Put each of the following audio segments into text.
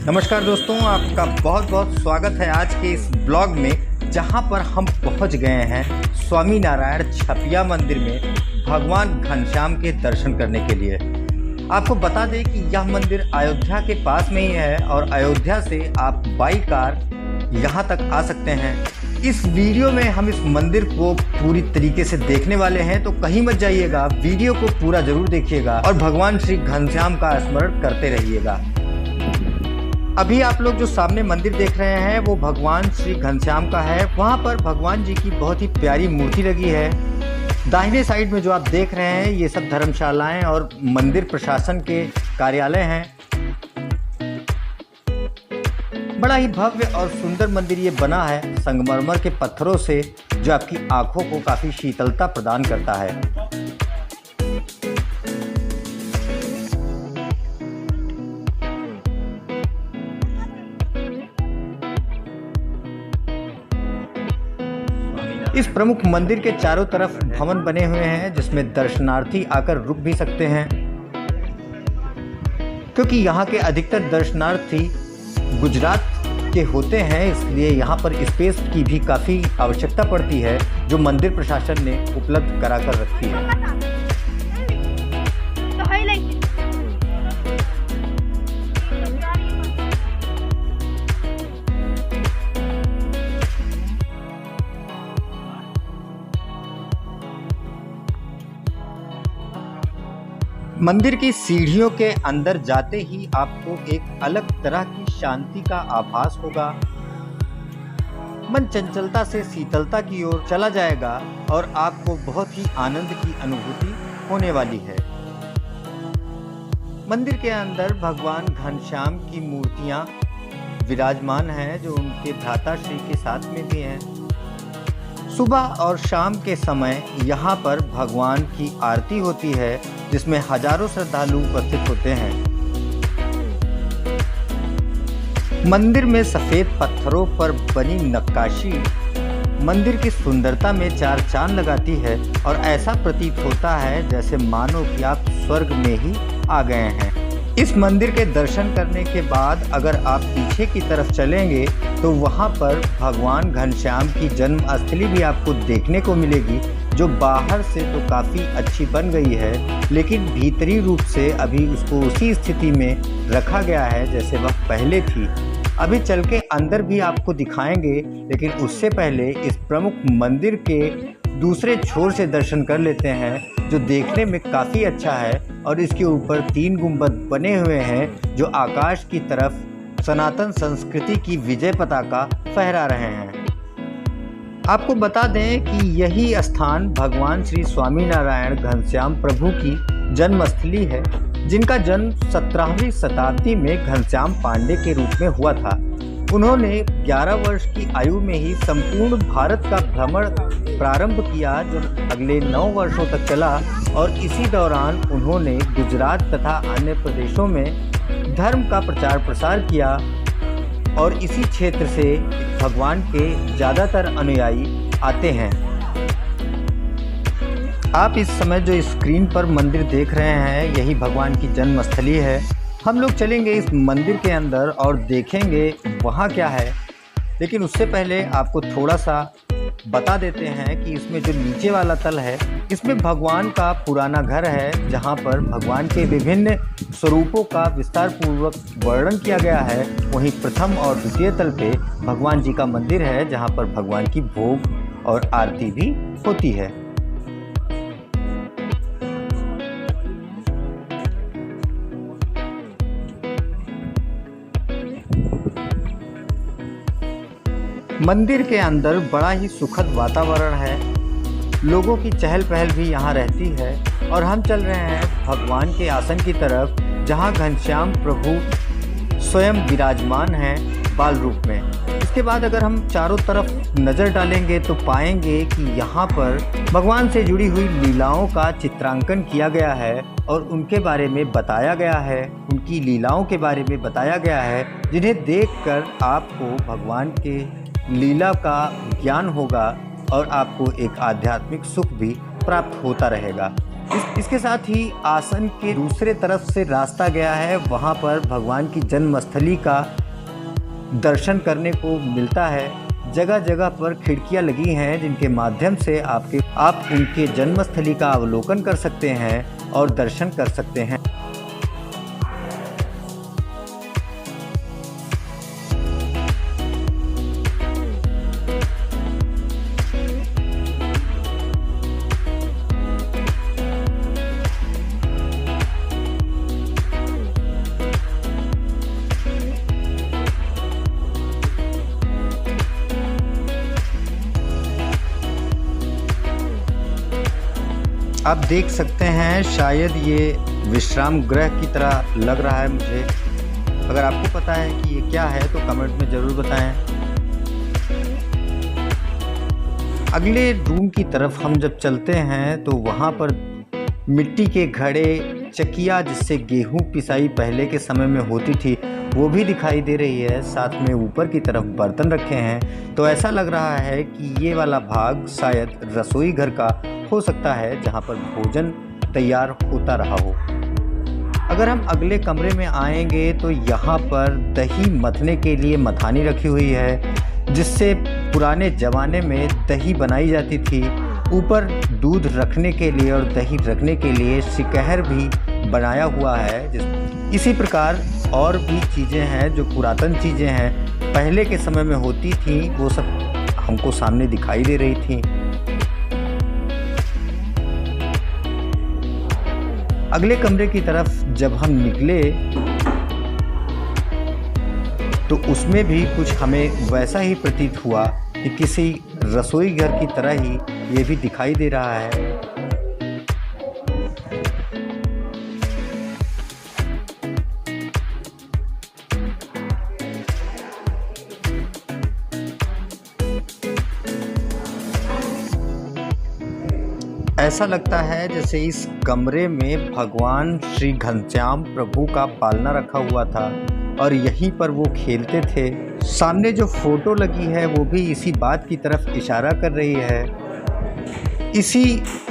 नमस्कार दोस्तों, आपका बहुत बहुत स्वागत है आज के इस ब्लॉग में, जहां पर हम पहुंच गए हैं स्वामी नारायण छपिया मंदिर में भगवान घनश्याम के दर्शन करने के लिए। आपको बता दें कि यह मंदिर अयोध्या के पास में ही है और अयोध्या से आप बाई कार यहां तक आ सकते हैं। इस वीडियो में हम इस मंदिर को पूरी तरीके से देखने वाले हैं, तो कहीं मत जाइएगा, वीडियो को पूरा जरूर देखिएगा और भगवान श्री घनश्याम का स्मरण करते रहिएगा। अभी आप लोग जो सामने मंदिर देख रहे हैं वो भगवान श्री घनश्याम का है। वहाँ पर भगवान जी की बहुत ही प्यारी मूर्ति लगी है। दाहिने साइड में जो आप देख रहे हैं ये सब धर्मशालाएं और मंदिर प्रशासन के कार्यालय हैं। बड़ा ही भव्य और सुंदर मंदिर ये बना है संगमरमर के पत्थरों से, जो आपकी आंखों को काफी शीतलता प्रदान करता है। इस प्रमुख मंदिर के चारों तरफ भवन बने हुए हैं, जिसमें दर्शनार्थी आकर रुक भी सकते हैं। क्योंकि यहाँ के अधिकतर दर्शनार्थी गुजरात के होते हैं, इसलिए यहाँ पर स्पेस की भी काफ़ी आवश्यकता पड़ती है, जो मंदिर प्रशासन ने उपलब्ध करा कर रखी है। मंदिर की सीढ़ियों के अंदर जाते ही आपको एक अलग तरह की शांति का आभास होगा। मन चंचलता से शीतलता की ओर चला जाएगा और आपको बहुत ही आनंद की अनुभूति होने वाली है। मंदिर के अंदर भगवान घनश्याम की मूर्तियां विराजमान हैं, जो उनके भ्राता श्री के साथ में भी हैं। सुबह और शाम के समय यहाँ पर भगवान की आरती होती है, जिसमें हजारों श्रद्धालु उपस्थित होते हैं। मंदिर में सफेद पत्थरों पर बनी नक्काशी मंदिर की सुंदरता में चार चांद लगाती है और ऐसा प्रतीत होता है जैसे मानो कि आप स्वर्ग में ही आ गए हैं। इस मंदिर के दर्शन करने के बाद अगर आप पीछे की तरफ चलेंगे तो वहाँ पर भगवान घनश्याम की जन्मस्थली भी आपको देखने को मिलेगी, जो बाहर से तो काफ़ी अच्छी बन गई है, लेकिन भीतरी रूप से अभी उसको उसी स्थिति में रखा गया है जैसे वह पहले थी। अभी चल के अंदर भी आपको दिखाएंगे, लेकिन उससे पहले इस प्रमुख मंदिर के दूसरे छोर से दर्शन कर लेते हैं, जो देखने में काफ़ी अच्छा है और इसके ऊपर 3 गुंबद बने हुए हैं, जो आकाश की तरफ सनातन संस्कृति की विजय पताका फहरा रहे हैं। आपको बता दें कि यही स्थान भगवान श्री स्वामी नारायण घनश्याम प्रभु की जन्मस्थली है, जिनका जन्म 17वीं शताब्दी में घनश्याम पांडे के रूप में हुआ था। उन्होंने 11 वर्ष की आयु में ही संपूर्ण भारत का भ्रमण प्रारंभ किया, जो अगले 9 वर्षों तक चला, और इसी दौरान उन्होंने गुजरात तथा अन्य प्रदेशों में धर्म का प्रचार प्रसार किया और इसी क्षेत्र से भगवान के ज़्यादातर अनुयायी आते हैं। आप इस समय जो स्क्रीन पर मंदिर देख रहे हैं, यही भगवान की जन्मस्थली है। हम लोग चलेंगे इस मंदिर के अंदर और देखेंगे वहाँ क्या है, लेकिन उससे पहले आपको थोड़ा सा बता देते हैं कि इसमें जो नीचे वाला तल है, इसमें भगवान का पुराना घर है, जहाँ पर भगवान के विभिन्न स्वरूपों का विस्तार पूर्वक वर्णन किया गया है। वहीं प्रथम और द्वितीय तल पे भगवान जी का मंदिर है, जहाँ पर भगवान की भोग और आरती भी होती है। मंदिर के अंदर बड़ा ही सुखद वातावरण है, लोगों की चहल पहल भी यहाँ रहती है और हम चल रहे हैं भगवान के आसन की तरफ, जहाँ घनश्याम प्रभु स्वयं विराजमान हैं बाल रूप में। इसके बाद अगर हम चारों तरफ नज़र डालेंगे तो पाएंगे कि यहाँ पर भगवान से जुड़ी हुई लीलाओं का चित्रांकन किया गया है और उनके बारे में बताया गया है, उनकी लीलाओं के बारे में बताया गया है, जिन्हें देखकर आपको भगवान के लीला का ज्ञान होगा और आपको एक आध्यात्मिक सुख भी प्राप्त होता रहेगा। इसके साथ ही आसन के दूसरे तरफ से रास्ता गया है, वहाँ पर भगवान की जन्मस्थली का दर्शन करने को मिलता है। जगह जगह पर खिड़कियाँ लगी हैं जिनके माध्यम से आप उनके जन्मस्थली का अवलोकन कर सकते हैं और दर्शन कर सकते हैं। आप देख सकते हैं, शायद ये विश्राम गृह की तरह लग रहा है मुझे। अगर आपको पता है कि ये क्या है तो कमेंट में ज़रूर बताएं। अगले रूम की तरफ हम जब चलते हैं तो वहाँ पर मिट्टी के घड़े, चकिया जिससे गेहूँ पिसाई पहले के समय में होती थी वो भी दिखाई दे रही है। साथ में ऊपर की तरफ बर्तन रखे हैं, तो ऐसा लग रहा है कि ये वाला भाग शायद रसोई घर का हो सकता है जहाँ पर भोजन तैयार होता रहा हो। अगर हम अगले कमरे में आएंगे तो यहाँ पर दही मथने के लिए मथानी रखी हुई है, जिससे पुराने ज़माने में दही बनाई जाती थी। ऊपर दूध रखने के लिए और दही रखने के लिए शिकहर भी बनाया हुआ है। इसी प्रकार और भी चीज़ें हैं जो पुरातन चीज़ें हैं, पहले के समय में होती थी, वो सब हमको सामने दिखाई दे रही थी। अगले कमरे की तरफ जब हम निकले तो उसमें भी कुछ हमें वैसा ही प्रतीत हुआ कि किसी रसोई घर की तरह ही ये भी दिखाई दे रहा है। ऐसा लगता है जैसे इस कमरे में भगवान श्री घनश्याम प्रभु का पालना रखा हुआ था और यहीं पर वो खेलते थे। सामने जो फोटो लगी है वो भी इसी बात की तरफ इशारा कर रही है। इसी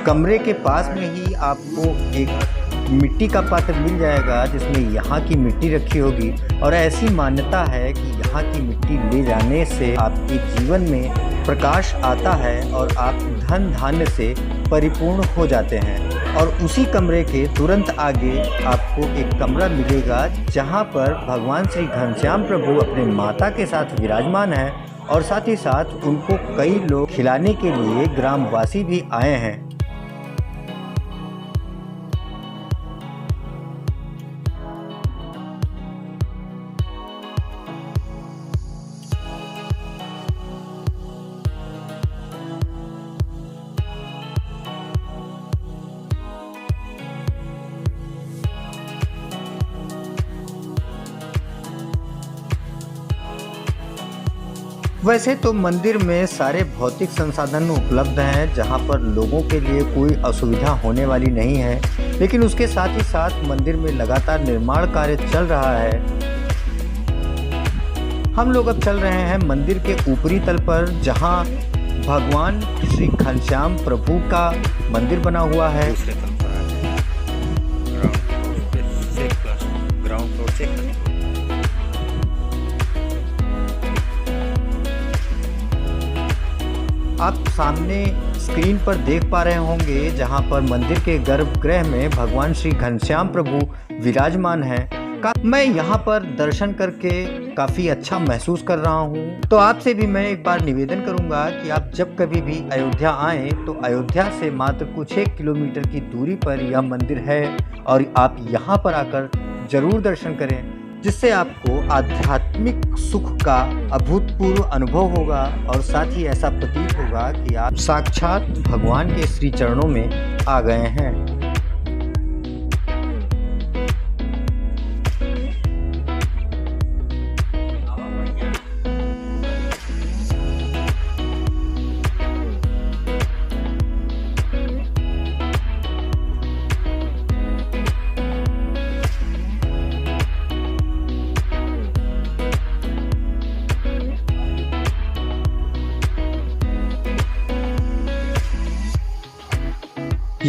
कमरे के पास में ही आपको एक मिट्टी का पात्र मिल जाएगा जिसमें यहाँ की मिट्टी रखी होगी, और ऐसी मान्यता है कि यहाँ की मिट्टी ले जाने से आपके जीवन में प्रकाश आता है और आप धन धान्य से परिपूर्ण हो जाते हैं। और उसी कमरे के तुरंत आगे आपको एक कमरा मिलेगा जहाँ पर भगवान श्री घनश्याम प्रभु अपने माता के साथ विराजमान हैं, और साथ ही साथ उनको कई लोग खिलाने के लिए ग्रामवासी भी आए हैं। वैसे तो मंदिर में सारे भौतिक संसाधन उपलब्ध हैं, जहां पर लोगों के लिए कोई असुविधा होने वाली नहीं है, लेकिन उसके साथ ही साथ मंदिर में लगातार निर्माण कार्य चल रहा है। हम लोग अब चल रहे हैं मंदिर के ऊपरी तल पर, जहां भगवान श्री घनश्याम प्रभु का मंदिर बना हुआ है। ग्राउंड फ्लोर से आप सामने स्क्रीन पर देख पा रहे होंगे जहां पर मंदिर के गर्भगृह में भगवान श्री घनश्याम प्रभु विराजमान हैं। मैं यहां पर दर्शन करके काफ़ी अच्छा महसूस कर रहा हूं। तो आपसे भी मैं एक बार निवेदन करूंगा कि आप जब कभी भी अयोध्या आएँ तो अयोध्या से मात्र कुछ 1 किलोमीटर की दूरी पर यह मंदिर है, और आप यहां पर आकर ज़रूर दर्शन करें, जिससे आपको आध्यात्मिक सुख का अभूतपूर्व अनुभव होगा, और साथ ही ऐसा प्रतीत होगा कि आप साक्षात भगवान के श्री चरणों में आ गए हैं।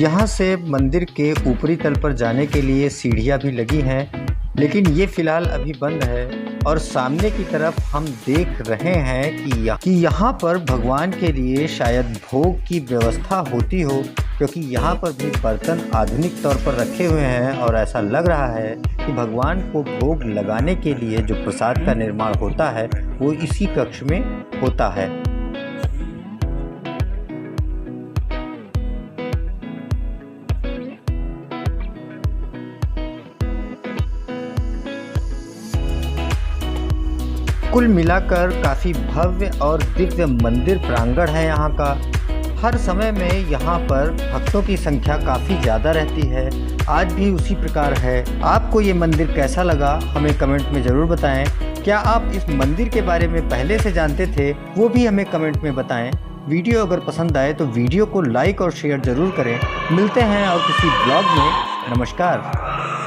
यहाँ से मंदिर के ऊपरी तल पर जाने के लिए सीढ़ियाँ भी लगी हैं, लेकिन ये फ़िलहाल अभी बंद है। और सामने की तरफ हम देख रहे हैं कि यहाँ पर भगवान के लिए शायद भोग की व्यवस्था होती हो, क्योंकि यहाँ पर भी बर्तन आधुनिक तौर पर रखे हुए हैं और ऐसा लग रहा है कि भगवान को भोग लगाने के लिए जो प्रसाद का निर्माण होता है वो इसी कक्ष में होता है। कुल मिलाकर काफ़ी भव्य और दिव्य मंदिर प्रांगण है यहाँ का। हर समय में यहाँ पर भक्तों की संख्या काफ़ी ज़्यादा रहती है, आज भी उसी प्रकार है। आपको ये मंदिर कैसा लगा हमें कमेंट में ज़रूर बताएं। क्या आप इस मंदिर के बारे में पहले से जानते थे, वो भी हमें कमेंट में बताएं। वीडियो अगर पसंद आए तो वीडियो को लाइक और शेयर ज़रूर करें। मिलते हैं और किसी ब्लॉग में। नमस्कार।